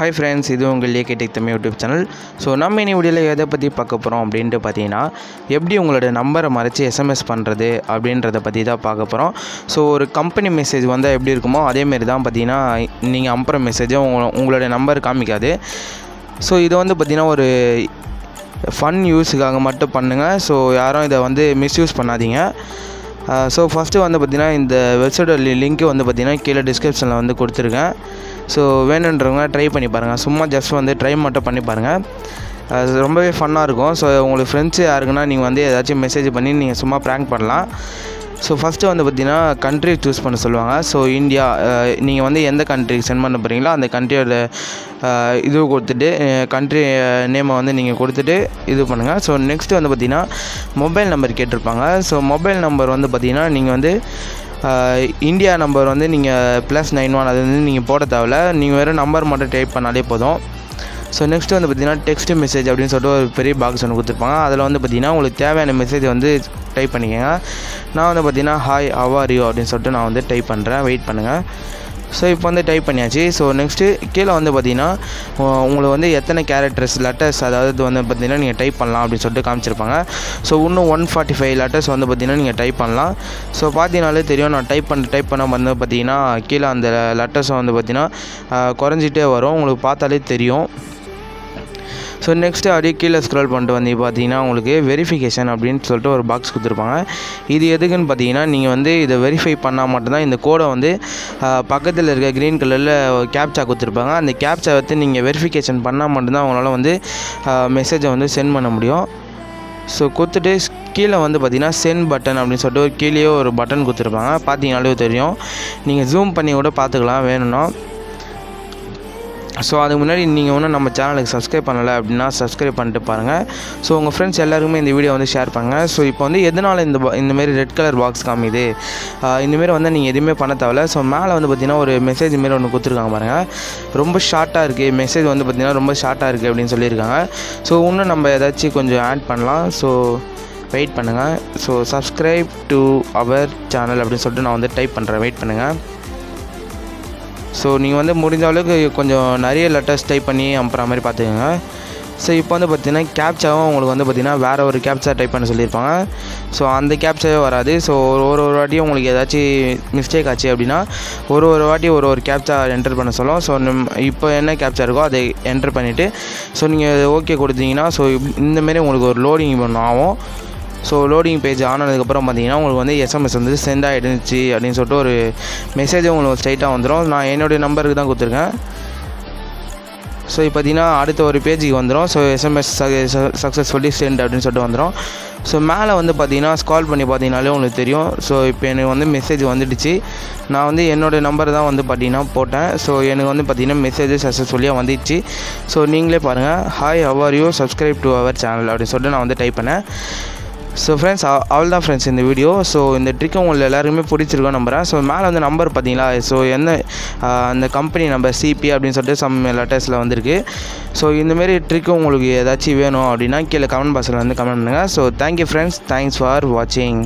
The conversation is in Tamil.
Hi friends, இது உங்கள் லேகே தமிழ் யூடியூப் சேனல். ஸோ நம்ம இந்த வீடியோவில் எதை பற்றி பார்க்க போகிறோம் அப்படின்ட்டு பார்த்தீங்கன்னா, எப்படி உங்களோட நம்பரை மறைச்சி SMS பண்ணுறது அப்படின்றத பற்றி தான் பார்க்க போகிறோம். ஸோ ஒரு கம்பெனி மெசேஜ் வந்தால் எப்படி இருக்குமோ அதேமாரி தான் பார்த்தீங்கன்னா நீங்கள் அனுப்புகிற மெசேஜை உங்களோட நம்பர் காமிக்காது. ஸோ இதை வந்து பார்த்திங்கன்னா ஒரு ஃபன் யூஸுக்காக மட்டும் பண்ணுங்கள். ஸோ யாரும் இதை வந்து மிஸ்யூஸ் பண்ணாதீங்க. ஸோ ஃபஸ்ட்டு வந்து பார்த்திங்கன்னா இந்த வெப்சைட்டோட லிங்க்கு வந்து பார்த்திங்கன்னா கீழே டிஸ்கிரிப்ஷனில் வந்து கொடுத்துருக்கேன். ஸோ வேணுன்றவங்க ட்ரை பண்ணி பாருங்கள். சும்மா ஜஸ்ட் வந்து ட்ரை மட்டும் பண்ணி பாருங்கள். அது ரொம்பவே ஃபன்னாக இருக்கும். ஸோ உங்களுக்கு ஃப்ரெண்ட்ஸு யாருக்குன்னா நீங்கள் வந்து ஏதாச்சும் மெசேஜ் பண்ணி நீங்கள் சும்மா ப்ராங்க் பண்ணலாம். ஸோ ஃபஸ்ட்டு வந்து பார்த்திங்கன்னா கண்ட்ரி சூஸ் பண்ண சொல்லுவாங்க. ஸோ இந்தியா, நீங்கள் வந்து எந்த கண்ட்ரிக்கு சென்ட் பண்ண போகிறீங்களோ அந்த கண்ட்ரியோட இது கொடுத்துட்டு கண்ட்ரி நேமை வந்து நீங்கள் கொடுத்துட்டு இது பண்ணுங்கள். ஸோ நெக்ஸ்ட்டு வந்து பார்த்திங்கன்னா மொபைல் நம்பர் கேட்டிருப்பாங்க. ஸோ மொபைல் நம்பர் வந்து பார்த்திங்கன்னா நீங்கள் வந்து இந்தியா நம்பர் வந்து நீங்கள் +91 அது வந்து நீங்கள் போட தேவையில்ல. நீங்கள் வெறும் நம்பர் மட்டும் டைப் பண்ணாலே போதும். ஸோ நெக்ஸ்ட்டு வந்து பார்த்திங்கன்னா டெக்ஸ்ட் மெசேஜ் அப்படின்னு சொல்லிட்டு ஒரு பெரிய பாக்ஸ் ஒன்று கொடுத்துருப்பாங்க. அதில் வந்து பார்த்திங்கன்னா உங்களுக்கு தேவையான மெசேஜ் வந்து டைப் பண்ணிக்கோங்க. நான் வந்து பார்த்திங்கன்னா ஹாய் ஹவ் ஆர் யூ அப்படின்னு சொல்லிட்டு நான் வந்து டைப் பண்ணுறேன். வெயிட் பண்ணுங்கள். ஸோ இப்போ வந்து டைப் பண்ணியாச்சு. ஸோ நெக்ஸ்ட்டு கீழே வந்து பார்த்திங்கன்னா உங்களுக்கு வந்து எத்தனை கேரக்டர்ஸ் லெட்டர்ஸ் அதாவது வந்து பார்த்திங்கன்னா நீங்கள் டைப் பண்ணலாம் அப்படின்னு சொல்லிட்டு காமிச்சிருப்பாங்க. ஸோ இன்னும் 145 லெட்டர்ஸ் வந்து பார்த்திங்கன்னா நீங்கள் டைப் பண்ணலாம். ஸோ பார்த்தீங்கனாலே தெரியும், நான் டைப் பண்ண வந்து பார்த்திங்கன்னா கீழே அந்த லெட்டர்ஸை வந்து பார்த்திங்கன்னா குறைஞ்சிட்டே வரும். உங்களுக்கு பார்த்தாலே தெரியும். ஸோ நெக்ஸ்ட்டு அப்படியே கீழே ஸ்க்ரோல் பண்ணிட்டு வந்து பார்த்தீங்கன்னா உங்களுக்கு வெரிஃபிகேஷன் அப்படின்னு சொல்லிட்டு ஒரு பாக்ஸ் கொடுத்துருப்பாங்க. இது எதுக்குன்னு பார்த்தீங்கன்னா நீங்கள் வந்து இதை வெரிஃபை பண்ணால் மட்டும்தான் இந்த கோடை வந்து பக்கத்தில் இருக்க க்ரீன் கலரில் கேப்சா கொடுத்துருப்பாங்க. அந்த கேப்சா வந்து நீங்கள் வெரிஃபிகேஷன் பண்ணால் மட்டும்தான் உங்களால் வந்து மெசேஜை வந்து சென்ட் பண்ண முடியும். ஸோ கொடுத்துட்டு கீழே வந்து பார்த்திங்கன்னா சென்ட் பட்டன் அப்படின்னு சொல்லிட்டு ஒரு கீழேயே ஒரு பட்டன் கொடுத்துருப்பாங்க. பார்த்தீங்கனாலே தெரியும். நீங்கள் ஜூம் பண்ணி கூட பார்த்துக்கலாம் வேணும்னா. ஸோ அதுக்கு முன்னாடி நீங்கள் ஒன்றும் நம்ம சேனலுக்கு சப்ஸ்கிரைப் பண்ணலை அப்படின்னா சப்ஸ்கிரைப் பண்ணிட்டு பாருங்கள். ஸோ உங்கள் ஃப்ரெண்ட்ஸ் எல்லாருக்குமே இந்த வீடியோ வந்து ஷேர் பண்ணுங்கள். ஸோ இப்போ வந்து எதனால் இந்தமாரி ரெட் கலர் பாக்ஸ் காமிது, இந்தமாரி வந்து நீங்கள் எதுவுமே பண்ண தேவையில்ல. ஸோ மேலே வந்து பார்த்திங்கன்னா ஒரு மெசேஜ் மாரி ஒன்று கொடுத்துருக்காங்க பாருங்கள். ரொம்ப ஷார்ட்டாக இருக்குது மெசேஜ் வந்து பார்த்திங்கன்னா ரொம்ப ஷார்ட்டாக இருக்குது அப்படின்னு சொல்லியிருக்காங்க. ஸோ இன்னும் நம்ம ஏதாச்சும் கொஞ்சம் ஆட் பண்ணலாம். ஸோ வெயிட் பண்ணுங்கள். So subscribe to our channel அப்படின்னு சொல்லிட்டு நான் வந்து டைப் பண்ணுறேன். வெயிட் பண்ணுங்கள். ஸோ நீங்கள் வந்து முடிஞ்ச அளவுக்கு கொஞ்சம் நிறைய லெட்டர்ஸ் டைப் பண்ணி அனுப்புகிற மாதிரி பார்த்துக்கோங்க. ஸோ இப்போ வந்து பார்த்திங்கன்னா கேப்சாவும் உங்களுக்கு வந்து பார்த்திங்கன்னா வேறு ஒரு கேப்சா டைப் பண்ண சொல்லியிருப்பாங்க. ஸோ அந்த கேப்சாவே வராது. ஸோ ஒரு வாட்டியும் உங்களுக்கு ஏதாச்சும் மிஸ்டேக் ஆச்சு அப்படின்னா ஒரு வாட்டி ஒரு கேப்சா என்டர் பண்ண சொல்லும். ஸோ இப்போ என்ன கேப்சா இருக்கோ அதை என்டர் பண்ணிவிட்டு ஸோ நீங்கள் ஓகே கொடுத்தீங்கன்னா ஸோ இந்தமாரி உங்களுக்கு ஒரு லோடிங் பண்ண ஆகும். ஸோ லோடிங் பேஜ் ஆனதுக்கப்புறம் பார்த்தீங்கன்னா உங்களுக்கு வந்து SMS வந்து சென்ட் ஆகிடுச்சு அப்படின்னு சொல்லிட்டு ஒரு மெசேஜ் உங்களுக்கு ஸ்ட்ரைட்டாக வந்துடும். நான் என்னுடைய நம்பருக்கு தான் கொடுத்துருக்கேன். ஸோ இப்போ பார்த்தீங்கன்னா அடுத்த ஒரு பேஜுக்கு வந்துடும். ஸோ SMS சக்ஸஸ்ஃபுல்லி சென்ட் அப்படின்னு சொல்லிட்டு வந்துடும். ஸோ மேலே வந்து பார்த்தீங்கன்னா ஸ்கால் பண்ணி பார்த்தீங்கனாலே உங்களுக்கு தெரியும். ஸோ இப்போ எனக்கு வந்து மெசேஜ் வந்துடுச்சு. நான் வந்து என்னோடய நம்பர் தான் வந்து பார்த்தீங்கன்னா போட்டேன். ஸோ எனக்கு வந்து பார்த்தீங்கன்னா மெசேஜ் சக்ஸஸ்ஃபுல்லியாக வந்துடுச்சு. ஸோ நீங்களே பாருங்கள். Hi how are you subscribe to our channel அப்படின்னு சொல்லிட்டு நான் வந்து டைப் பண்ணேன். ஸோ ஃப்ரெண்ட்ஸ் அவ்வளோதான் ஃப்ரெண்ட்ஸ் இந்த வீடியோ. ஸோ இந்த ட்ரிக் உங்களுக்கு எல்லாருமே பிடிச்சிருக்கோம் நம்புகிறேன். ஸோ மேலே வந்து நம்பர் பார்த்தீங்களா, ஸோ அந்த கம்பெனி நம்பர் CP அப்படின்னு சொல்லிட்டு சம் லெட்டர்ஸில் வந்திருக்கு. ஸோ இந்தமாரி ட்ரிக் உங்களுக்கு ஏதாச்சும் வேணும் அப்படின்னா கீழே கமெண்ட் பாக்ஸில் வந்து கமெண்ட் பண்ணுங்கள். So thank you friends, thanks for வாட்சிங்.